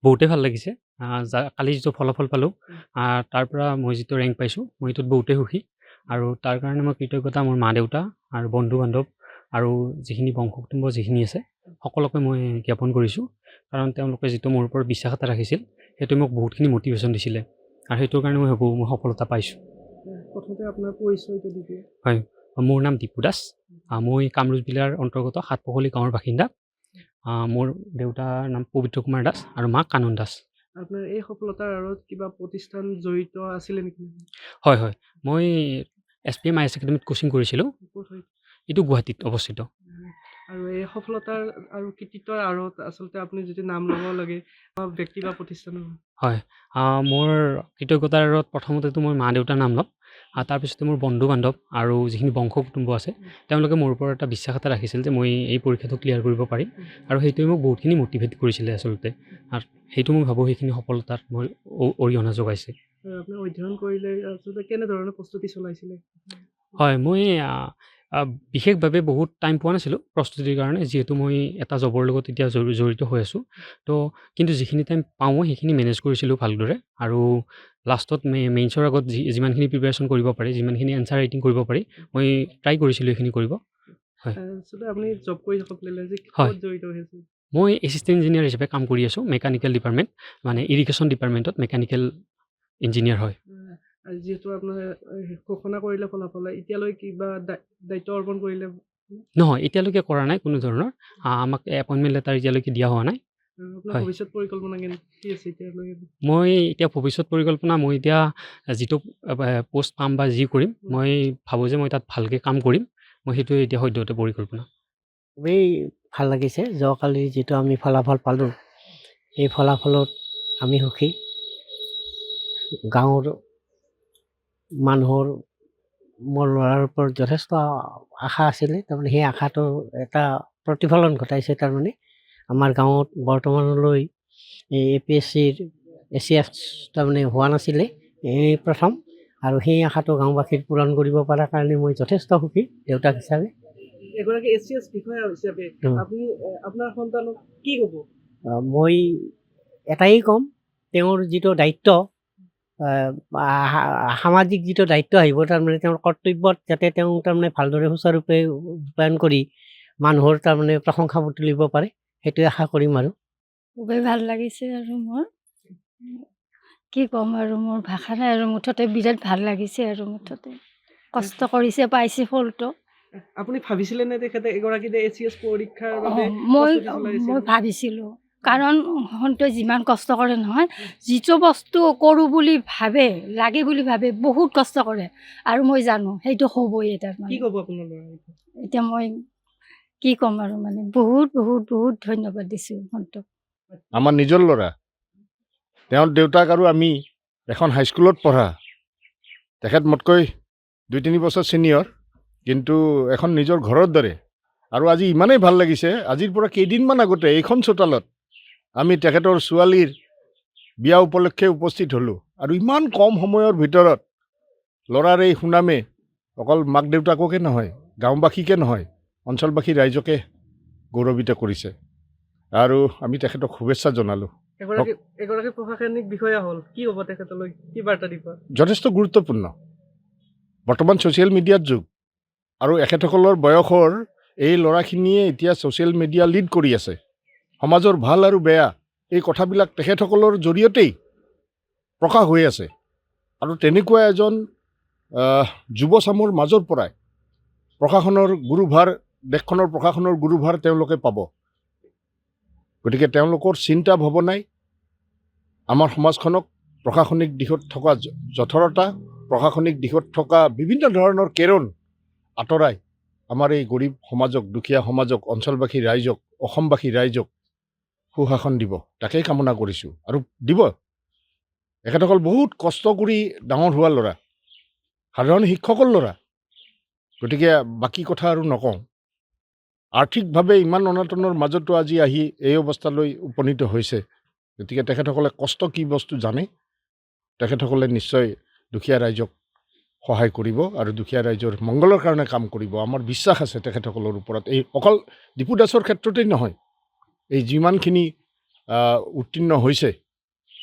বহুতেই ভাল লাগিছে। কালি যিটো ফলাফল পালোঁ, তাৰ পৰা মই যিটো ৰেংক পাইছোঁ, মই এইটোত বহুতেই সুখী আৰু তাৰ কাৰণে মই কৃতজ্ঞতা মোৰ মা-দেউতা আৰু বন্ধু-বান্ধৱ আৰু যিখিনি বংশ কুটুম্ব যিখিনি আছে, সকলোকে মই জ্ঞাপন কৰিছোঁ। কাৰণ তেওঁলোকে যিটো মোৰ ওপৰত বিশ্বাস এটা ৰাখিছিল, সেইটোৱে মোক বহুতখিনি মটিভেশ্যন দিছিলে আৰু সেইটোৰ কাৰণে মই ভাবোঁ মই সফলতা পাইছোঁ। প্ৰথমতে আপোনাৰ পৰিচয়টো দি দিয়ে। হয়, মোৰ নাম দীপু দাস। মই কামৰূপ জিলাৰ অন্তৰ্গত সাতপখলি গাঁৱৰ বাসিন্দা। মোৰ দেউতাৰ নাম পবিত্ৰ কুমাৰ দাস আৰু মা কানন দাস। আপোনাৰ এই সফলতাৰ আঁৰত কিবা প্ৰতিষ্ঠান জড়িত আছিলে নেকি? হয়, হয়। মই SPM IS একাডেমীত কোচিং কৰিছিলোঁ। ক'ত হয়? এইটো গুৱাহাটীত অৱস্থিত। আৰু এই সফলতাৰ আৰু কৃতিত্বৰ আঁৰত আচলতে আপুনি যদি নাম ল'ব লাগে ব্যক্তি বা প্ৰতিষ্ঠানৰ। হয়, মোৰ কৃতজ্ঞতাৰ আঁৰত প্ৰথমতেতো মই মা-দেউতাৰ নাম ল'ম। তাৰপিছতে মোৰ বন্ধু-বান্ধৱ আৰু যিখিনি বংশ কুটুম্ব আছে, তেওঁলোকে মোৰ ওপৰত এটা বিশ্বাস এটা ৰাখিছিল যে মই এই পৰীক্ষাটো ক্লিয়াৰ কৰিব পাৰিম আৰু সেইটোৱে মোক বহুতখিনি মটিভেট কৰিছিলে আচলতে। আৰু সেইটো মই ভাবোঁ সেইখিনি সফলতাত মই অৰিহণা যোগাইছে। আপুনি অধ্যয়ন কৰিলে আচলতে কেনেধৰণে প্ৰস্তুতি চলাইছিলে? হয়, মই বিশেষভাৱে বহুত টাইম পোৱা নাছিলোঁ প্ৰস্তুতিৰ কাৰণে, যিহেতু মই এটা জবৰ লগত এতিয়া জড়িত হৈ আছোঁ। কিন্তু যিখিনি টাইম পাওঁ মই সেইখিনি মেনেজ কৰিছিলোঁ ভালদৰে আৰু লাষ্টত মেইনছৰ আগত যিমানখিনি প্ৰিপেৰেশ্যন কৰিব পাৰি, যিমানখিনি এনচাৰ ৰাইটিং কৰিব পাৰি, মই ট্ৰাই কৰিছিলোঁ এইখিনি কৰিব। হয়। আচলতে আপুনি জব কৰি থাকিলে যে হয়। ক'ত জড়িত হৈ আছে? মই এছিষ্টেণ্ট ইঞ্জিনিয়াৰ হিচাপে কাম কৰি আছোঁ মেকানিকেল ডিপাৰ্টমেণ্ট, মানে ইৰিগেশ্যন ডিপাৰ্টমেণ্টত মেকানিকেল ইঞ্জিনিয়াৰ হয়। আৰু যিহেতু আপোনাৰ ঘোষণা কৰিলে ফলাফল, এতিয়ালৈ কিবা দায়িত্ব অৰ্পণ কৰিলে? নহয়, এতিয়ালৈকে কৰা নাই কোনো ধৰণৰ। আমাক এপইণ্টমেণ্ট লেটাৰ এতিয়ালৈকে দিয়া হোৱা নাই। আপোনাৰ হয়। ভৱিষ্যত পৰিকল্পনা কি আছে এতিয়ালৈকে? মই এতিয়া ভৱিষ্যত পৰিকল্পনা, মই এতিয়া যিটো পোষ্ট পাম বা যি কৰিম, মই ভাবোঁ যে মই তাত ভালকৈ কাম কৰিম। মই সেইটোৱে এতিয়া সদ্যহতে পৰিকল্পনা। খুবেই ভাল লাগিছে। যোৱাকালি যিটো আমি ফলাফল পালোঁ, এই ফলাফলত আমি সুখী। গাঁৱৰ মানুহৰ মোৰ ল'ৰাৰ ওপৰত যথেষ্ট আশা আছিলে, তাৰমানে সেই আশাটো এটা প্ৰতিফলন ঘটাইছে। তাৰমানে আমাৰ গাঁৱত বৰ্তমানলৈ APSCৰ ACF তাৰমানে হোৱা নাছিলে, এই প্ৰথম। আৰু সেই আশাটো গাঁওবাসীৰ পূৰণ কৰিব পৰাৰ কাৰণে মই যথেষ্ট সুখী দেউতাক হিচাপে। এগৰাকী ACS বিষয়া হিচাপে আপুনি আপোনাৰ সন্তানক কি ক'ব? মই এটাই ক'ম, তেওঁৰ যিটো দায়িত্ব, সামাজিক যিটো দায়িত্ব আহিব, তাৰমানে তেওঁৰ কৰ্তব্যত যাতে তেওঁ তাৰমানে ভালদৰে সুচাৰুৰূপে ৰূপায়ণ কৰি মানুহৰ তাৰমানে প্ৰশংসা তুলিব পাৰে, সেইটোৱে আশা কৰিম। আৰু খুবেই ভাল লাগিছে আৰু মোৰ কি ক'ম আৰু মোৰ ভাষা নাই আৰু মুঠতে বিৰাট ভাল লাগিছে আৰু মুঠতে কষ্ট কৰিছে পাইছে ফলটো। আপুনি ভাবিছিলে নে তেখেতে এগৰাকী ACS পৰীক্ষাৰ বাবে মই চলাইছিল? মই ভাবিছিলোঁ, কাৰণ সন্তই যিমান কষ্ট কৰে নহয়, যিটো বস্তু কৰোঁ বুলি ভাবে, লাগে বুলি ভাবে, বহুত কষ্ট কৰে আৰু মই জানো সেইটো হ'বই। তাৰমানে কি ক'ব আপোনাৰ ল'ৰা? এতিয়া মই কি ক'ম আৰু, মানে বহুত বহুত বহুত ধন্যবাদ দিছোঁ সন্তক। আমাৰ নিজৰ ল'ৰা, তেওঁৰ দেউতাক আৰু আমি এখন হাইস্কুলত পঢ়া। তেখেত মোতকৈ 2-3 বছৰ ছিনিয়ৰ, কিন্তু এখন নিজৰ ঘৰৰ দৰে। আৰু আজি ইমানেই ভাল লাগিছে, আজিৰ পৰা কেইদিনমান আগতে এইখন চোতালত আমি তেখেতৰ ছোৱালীৰ বিয়া উপলক্ষে উপস্থিত হ'লোঁ। আৰু ইমান কম সময়ৰ ভিতৰত ল'ৰাৰ এই সুনামে অকল মাক দেউতাককে নহয়, গাঁওবাসীকে নহয়, অঞ্চলবাসী ৰাইজকে গৌৰৱিত কৰিছে আৰু আমি তেখেতক শুভেচ্ছা জনালোঁ। এগৰাকী প্ৰশাসনিক বিষয়া হ'ল, কি হ'ব তেখেতলৈ, কি বাৰ্তা দিব? যথেষ্ট গুৰুত্বপূৰ্ণ। বৰ্তমান ছ'চিয়েল মিডিয়াৰ যুগ আৰু এখেতসকলৰ বয়সৰ এই ল'ৰাখিনিয়ে এতিয়া ছ'চিয়েল মিডিয়া লিড কৰি আছে। সমাজৰ ভাল আৰু বেয়া এই কথাবিলাক তেখেতসকলৰ জৰিয়তেই প্ৰকাশ হৈ আছে আৰু তেনেকুৱা এজন যুৱচামৰ মাজৰ পৰাই প্ৰশাসনৰ গুৰুভাৰ, দেশখনৰ প্ৰশাসনৰ গুৰুভাৰ তেওঁলোকে পাব। গতিকে তেওঁলোকৰ চিন্তা ভাৱনাই আমাৰ সমাজখনক প্ৰশাসনিক দিশত থকা যথৰতা, প্ৰশাসনিক দিশত থকা বিভিন্ন ধৰণৰ কেৰণ আঁতৰাই আমাৰ এই গৰীব সমাজক, দুখীয়া সমাজক, অঞ্চলবাসী ৰাইজক, অসমবাসী ৰাইজক সুশাসন দিব, তাকেই কামনা কৰিছোঁ আৰু দিব। এখেতসকল বহুত কষ্ট কৰি ডাঙৰ হোৱা ল'ৰা, সাধাৰণ শিক্ষকৰ ল'ৰা। গতিকে বাকী কথা আৰু নকওঁ। আৰ্থিকভাৱে ইমান অনাটনৰ মাজতো আজি আহি এই অৱস্থালৈ উপনীত হৈছে। গতিকে তেখেতসকলে কষ্ট কি বস্তু জানে। তেখেতসকলে নিশ্চয় দুখীয়া ৰাইজক সহায় কৰিব আৰু দুখীয়া ৰাইজৰ মংগলৰ কাৰণে কাম কৰিব। আমাৰ বিশ্বাস আছে তেখেতসকলৰ ওপৰত। এই অকল দীপু দাসৰ ক্ষেত্ৰতেই নহয়, এই যিমানখিনি উত্তীৰ্ণ হৈছে।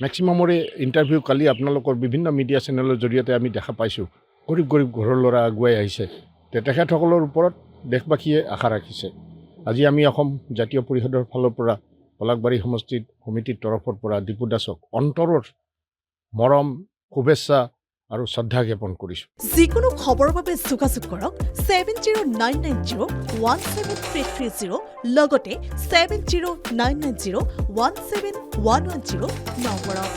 মেক্সিমামৰে ইণ্টাৰভিউ কালি আপোনালোকৰ বিভিন্ন মিডিয়া চেনেলৰ জৰিয়তে আমি দেখা পাইছোঁ। গৰীব গৰীব ঘৰৰ ল'ৰা আগুৱাই আহিছে। তেখেতসকলৰ ওপৰত দেশবাসীয়ে আশা ৰাখিছে। আজি আমি অসম জাতীয় পৰিষদৰ ফালৰ পৰা পলাশবাৰী সমষ্টিত সমিতিৰ তৰফৰ পৰা দীপু দাসক অন্তৰৰ মৰম, শুভেচ্ছা আৰু শ্ৰদ্ধা জ্ঞাপন কৰিছোঁ। যিকোনো খবৰৰ বাবে যোগাযোগ কৰক 7099017330 লগতে 7099017110 নম্বৰত।